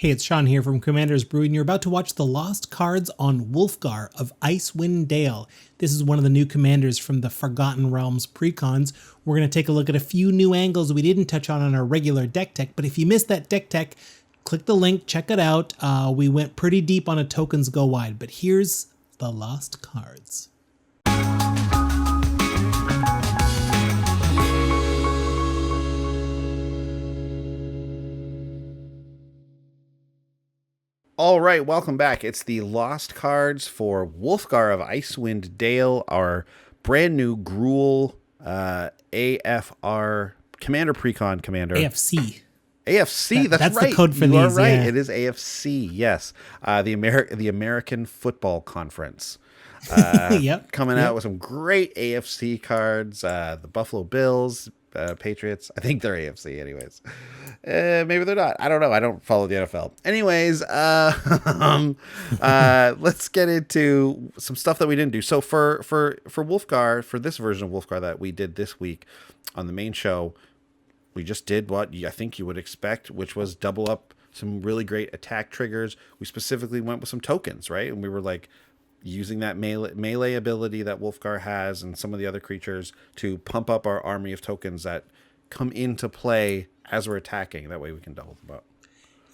Hey, it's Sean here from Commander's Brew, and you're about to watch the Lost Cards on Wulfgar of Icewind Dale. This is one of the new commanders from the Forgotten Realms precons. We're going to take a look at a few new angles we didn't touch on our regular deck tech, but if you missed that deck tech, click the link, check it out. We went pretty deep on a tokens go wide, but here's the Lost Cards. All right, welcome back. It's the Lost Cards for Wulfgar of Icewind Dale, our brand new Gruul AFR Commander Precon Commander. AFC. AFC, that's right. The code for you these. Are right. Yeah. It is AFC, yes. The American Football Conference. Coming out with some great AFC cards. The Buffalo Bills, Patriots. I think they're AFC anyways. Maybe they're not. I don't know. I don't follow the NFL. Anyways, let's get into some stuff that we didn't do. So for Wulfgar, for this version of Wulfgar that we did this week on the main show, we just did what I think you would expect, which was double up some really great attack triggers. We specifically went with some tokens, right? And we were like using that melee ability that Wulfgar has and some of the other creatures to pump up our army of tokens that come into play as we're attacking. That way we can double them up.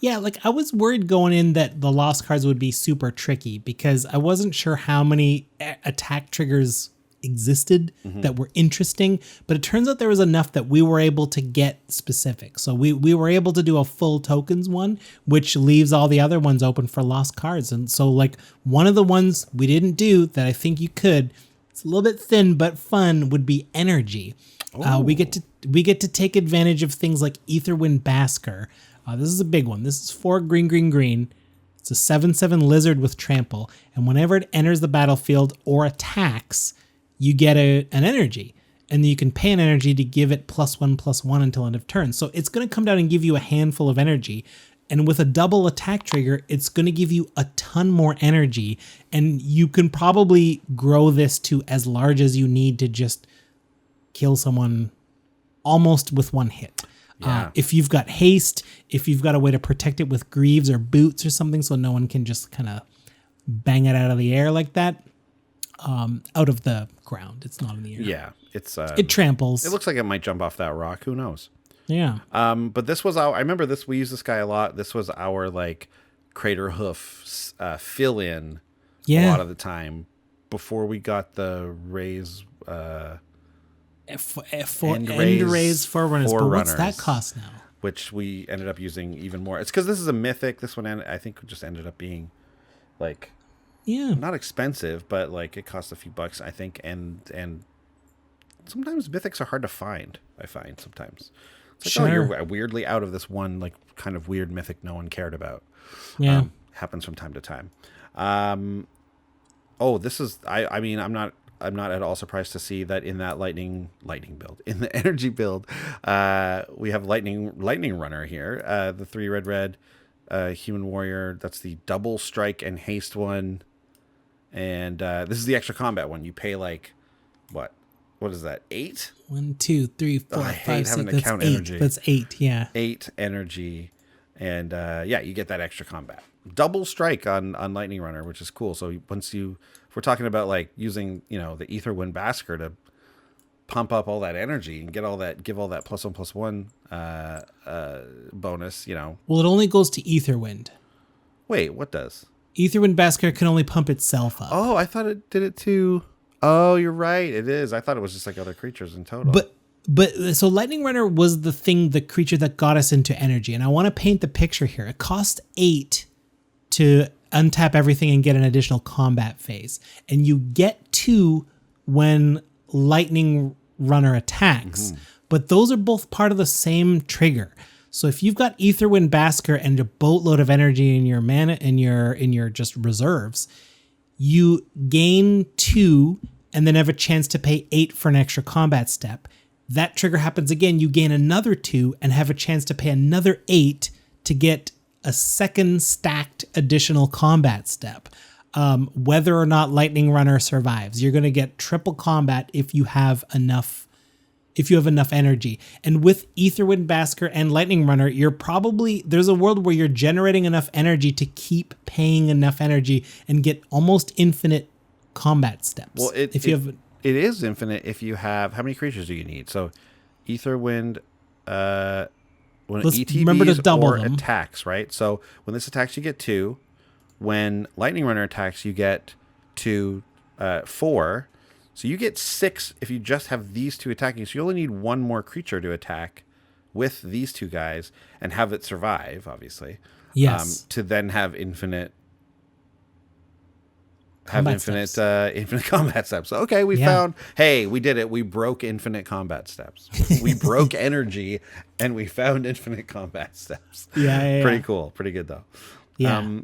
Yeah, like I was worried going in that the Lost Cards would be super tricky because I wasn't sure how many attack triggers existed that were interesting, but it turns out there was enough that we were able to get specific. So we were able to do a full tokens one, which leaves all the other ones open for Lost Cards. And so like one of the ones we didn't do that I think you could, it's a little bit thin but fun, would be energy. We get to take advantage of things like Aetherwind Basker. This is a big one. This is 4 green. It's a 7/7 lizard with trample, and whenever it enters the battlefield or attacks, you get an energy, and you can pay an energy to give it +1/+1 until end of turn. So it's going to come down and give you a handful of energy, and with a double attack trigger, it's going to give you a ton more energy, and you can probably grow this to as large as you need to just kill someone almost with one hit. Yeah. If you've got haste, if you've got a way to protect it with greaves or boots or something so no one can just kind of bang it out of the air like that, out of the ground. It's not in the air. Yeah, it tramples. It looks like it might jump off that rock. Who knows? Yeah. But this was I remember this. We used this guy a lot. This was our like Crater Hoof fill in a lot of the time before we got the raise. End raise Forerunners. But what's that cost now? Which we ended up using even more. It's because this is a mythic. This one I think just ended up being like not expensive, but like it cost a few bucks, I think. And sometimes mythics are hard to find. I find sometimes. It's like, you're weirdly out of this one like kind of weird mythic no one cared about. Yeah, happens from time to time. This is I mean I'm not at all surprised to see that in that lightning build, in the energy build, we have lightning runner here. The 3 red human warrior. That's the double strike and haste one, and this is the extra combat one. You pay like what is that? 8? 1, 2, 3, 4, 5, 6. Having to count 8. energy. That's 8. Yeah, 8 energy, and you get that extra combat. Double strike on lightning runner, which is cool. So if we're talking about like using the Aetherwind Basker to pump up all that energy and give all that +1/+1 bonus, Well, it only goes to Aetherwind. Wait, what does? Aetherwind Basker can only pump itself up. Oh, I thought it did it too. Oh, you're right. It is. I thought it was just like other creatures in total. But so Lightning Runner was the creature that got us into energy, and I want to paint the picture here. It cost 8 to untap everything and get an additional combat phase. And you get 2 when Lightning Runner attacks. But those are both part of the same trigger. So if you've got Aetherwind Basker and a boatload of energy in your mana in your just reserves, you gain 2 and then have a chance to pay 8 for an extra combat step. That trigger happens again, you gain another 2 and have a chance to pay another 8 to get a second stacked additional combat step. Whether or not Lightning Runner survives, you're going to get triple combat if you have enough if you have enough energy. And with Aetherwind Basker and Lightning Runner, there's a world where you're generating enough energy to keep paying enough energy and get almost infinite combat steps. Well, it is infinite if you have, how many creatures do you need? So Aetherwind, when remember to double or them. attacks, right? So when this attacks, you get 2. When Lightning Runner attacks, you get 4. So you get 6 if you just have these 2 attacking. So you only need 1 more creature to attack with these 2 guys and have it survive, obviously. Yes. To then have infinite infinite combat steps. Okay, we found, hey, we did it. We broke infinite combat steps. We broke energy and we found infinite combat steps. Yeah. Pretty cool. Pretty good though. Yeah.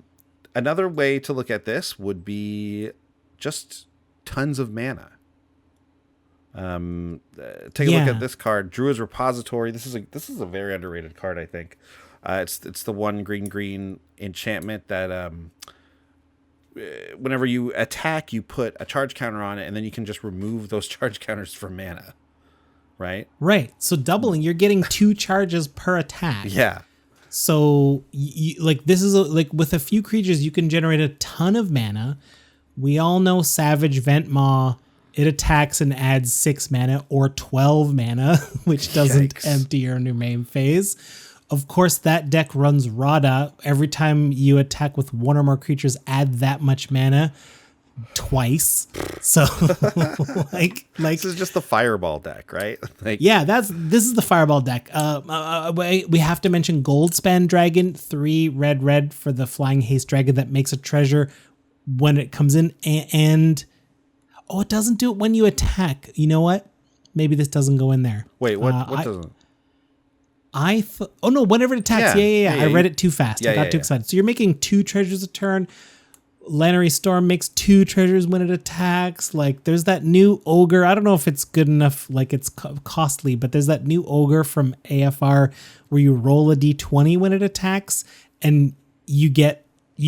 Another way to look at this would be just tons of mana. Take a look at this card, Druid's Repository. This is a very underrated card, I think. It's the 1 green enchantment that whenever you attack, you put a charge counter on it, and then you can just remove those charge counters for mana. Right? Right. So doubling, you're getting 2 charges per attack. Yeah. So this is like with a few creatures, you can generate a ton of mana. We all know Savage Ventmaw. It attacks and adds 6 mana or 12 mana, which doesn't empty your new main phase. Of course, that deck runs Rada. Every time you attack with 1 or more creatures, add that much mana twice. So like this is just the Fireball deck, right? This is the Fireball deck. We have to mention Goldspan Dragon, 3 red for the Flying Haste Dragon that makes a treasure when it comes in, and it doesn't do it when you attack. You know what? Maybe this doesn't go in there. Wait, what doesn't? Whenever it attacks. Yeah. I read it too fast. I got too excited. So you're making 2 treasures a turn. Lannery Storm makes 2 treasures when it attacks. Like, there's that new ogre. I don't know if it's good enough, like it's costly, but there's that new ogre from AFR where you roll a d20 when it attacks, and you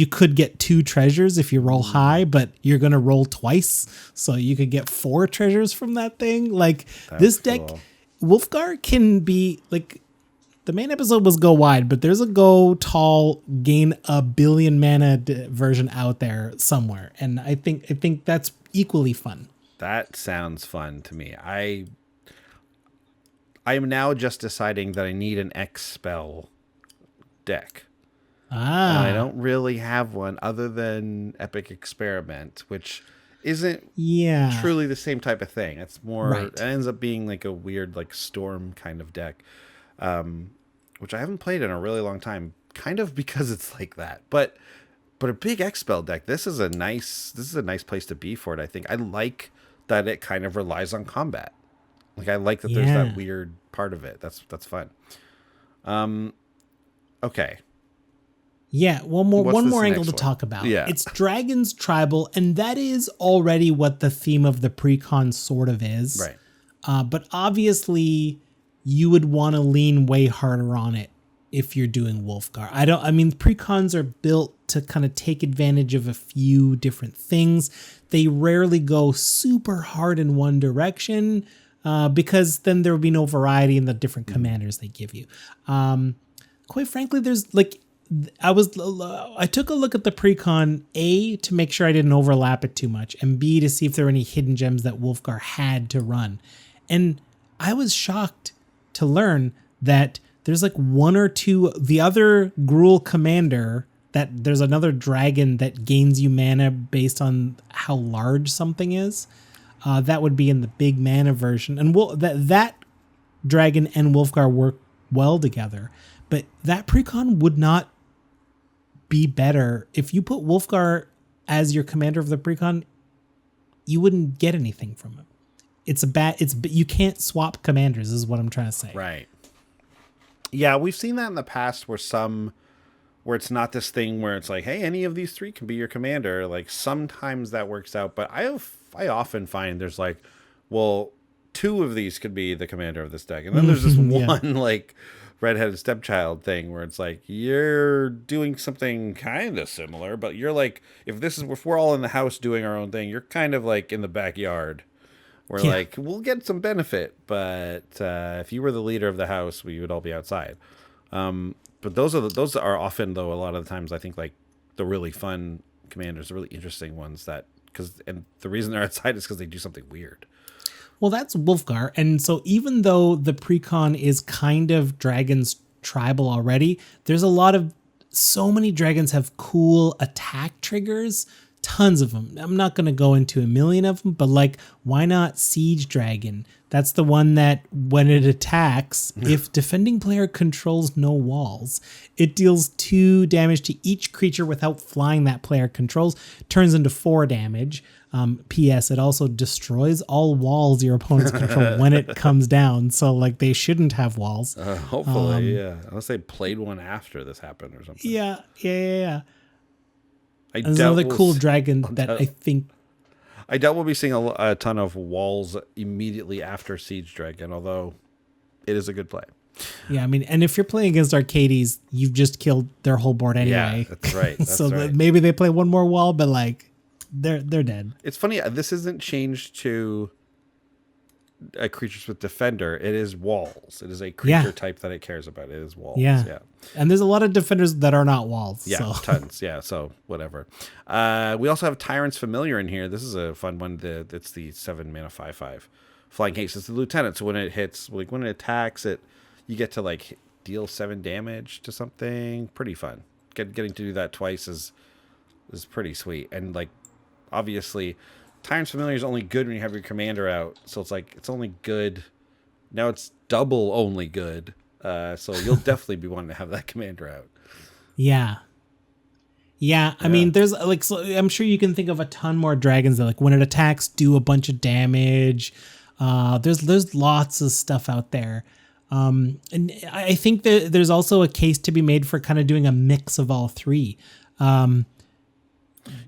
could get 2 treasures if you roll high, but you're going to roll twice. So you could get 4 treasures from that thing. Like, this deck, Wulfgar can be like, the main episode was go wide, but there's a go tall, gain a billion mana version out there somewhere. And I think that's equally fun. That sounds fun to me. I am now just deciding that I need an X spell deck. And I don't really have one other than Epic Experiment, which isn't truly the same type of thing. It's more, it ends up being like a weird, like Storm kind of deck. Which I haven't played in a really long time, kind of because it's like that. But a big X-Spell deck, this is a nice place to be for it, I think. I like that it kind of relies on combat. Like, I like that there's that weird part of it. That's fun. Okay. Yeah, one more angle to talk about. Yeah. It's Dragons Tribal, and that is already what the theme of the precon sort of is. Right. But obviously, you would want to lean way harder on it if you're doing Wulfgar. Precons are built to kind of take advantage of a few different things. They rarely go super hard in one direction because then there would be no variety in the different commanders they give you. Quite frankly, there's like, I took a look at the precon, A, to make sure I didn't overlap it too much, and B, to see if there were any hidden gems that Wulfgar had to run. And I was shocked to learn that there's like 1 or 2, the other Gruul commander, that there's another dragon that gains you mana based on how large something is. That would be in the big mana version. And that dragon and Wulfgar work well together. But that precon would not be better. If you put Wulfgar as your commander of the precon, you wouldn't get anything from it. You can't swap commanders is what I'm trying to say. Right. Yeah, we've seen that in the past where it's not this thing where it's like, hey, any of these 3 can be your commander. Like, sometimes that works out, but I often find there's like, well, 2 of these could be the commander of this deck. And then there's this one like redheaded stepchild thing where it's like, you're doing something kind of similar, but you're like, if we're all in the house doing our own thing, you're kind of like in the backyard. We're like, we'll get some benefit, but if you were the leader of the house, we would all be outside. But those are often, though, a lot of the times, I think, like the really fun commanders, the really interesting ones and the reason they're outside is because they do something weird. Well, that's Wulfgar. And so even though the precon is kind of dragons tribal already, there's so many dragons have cool attack triggers, tons of them. I'm not going to go into a million of them, but like, why not Siege Dragon? That's the one that when it attacks, if defending player controls no walls, it deals 2 damage to each creature without flying that player controls, turns into 4 damage. P.S. It also destroys all walls your opponents control when it comes down. So like they shouldn't have walls. Hopefully, yeah. Unless they played one after this happened or something. Yeah. There's another cool dragon that I think... I doubt we'll be seeing a ton of walls immediately after Siege Dragon, although it is a good play. Yeah, I mean, and if you're playing against Arcades, you've just killed their whole board anyway. Yeah, that's right. So maybe they play one more wall, but like they're dead. It's funny. This isn't changed to creatures with Defender. It is walls. It is a creature type that it cares about. It is walls. Yeah. And there's a lot of defenders that are not walls. Yeah, tons. Yeah, so whatever. We also have Tyrant's Familiar in here. This is a fun one. It's the 7 mana 5/5 flying haste. It's the lieutenant. So when it hits, like when it attacks, you get to like deal 7 damage to something. Pretty fun. Getting to do that twice is pretty sweet. And like obviously, Tyrant's Familiar is only good when you have your commander out. So it's like it's only good. Now it's double only good. So you'll definitely be wanting to have that commander out. Yeah. I mean, there's like, so I'm sure you can think of a ton more dragons that like when it attacks, do a bunch of damage. There's lots of stuff out there. And I think that there's also a case to be made for kind of doing a mix of all 3.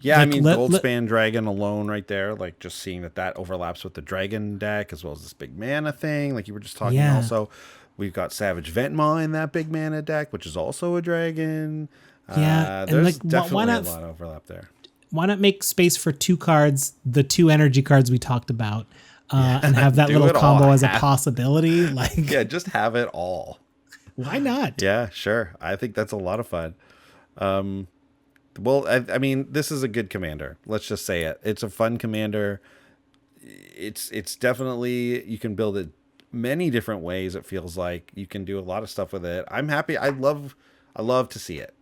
Yeah, like, I mean, Goldspan Dragon alone right there, like just seeing that overlaps with the dragon deck as well as this big mana thing, like you were just talking. Also, we've got Savage Ventmaw in that big mana deck, which is also a dragon. There's and like, definitely a lot of overlap there. Why not make space for 2 cards, the 2 energy cards we talked about, and have that little combo as a possibility? Like, yeah, just have it all. Why not? Yeah, sure. I think that's a lot of fun. Well, I mean, this is a good commander. Let's just say it. It's a fun commander. It's definitely, you can build it many different ways. It feels like you can do a lot of stuff with it. I'm happy. I love to see it.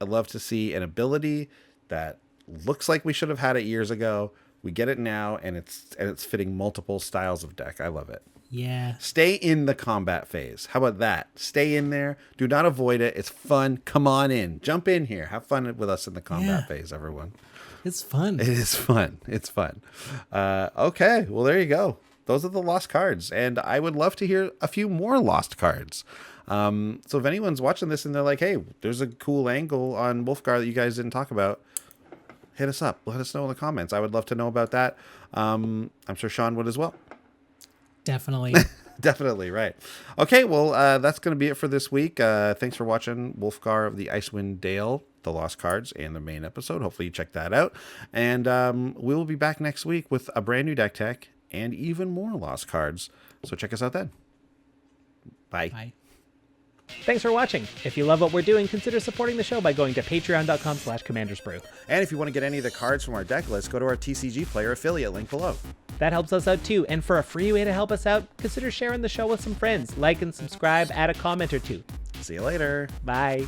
I love to see an ability that looks like we should have had it years ago. We get it now, and it's fitting multiple styles of deck. I love it. Yeah. Stay in the combat phase. How about that? Stay in there. Do not avoid it. It's fun. Come on in. Jump in here. Have fun with us in the combat phase, everyone. It's fun. It is fun. It's fun. Okay. Well, there you go. Those are the lost cards. And I would love to hear a few more lost cards. So if anyone's watching this and they're like, hey, there's a cool angle on Wulfgar that you guys didn't talk about, hit us up. Let us know in the comments. I would love to know about that. I'm sure Sean would as well. Definitely. Definitely, right. Okay, well, that's going to be it for this week. Thanks for watching Wulfgar of the Icewind Dale, the Lost Cards, and the main episode. Hopefully you check that out. And we will be back next week with a brand new deck tech and even more Lost Cards. So check us out then. Bye. Bye. Thanks for watching. If you love what we're doing, consider supporting the show by going to patreon.com/commandersbrew. And if you want to get any of the cards from our deck list, go to our TCG Player affiliate link below. That helps us out too, and for a free way to help us out, consider sharing the show with some friends. Like and subscribe, add a comment or 2. See you later. Bye.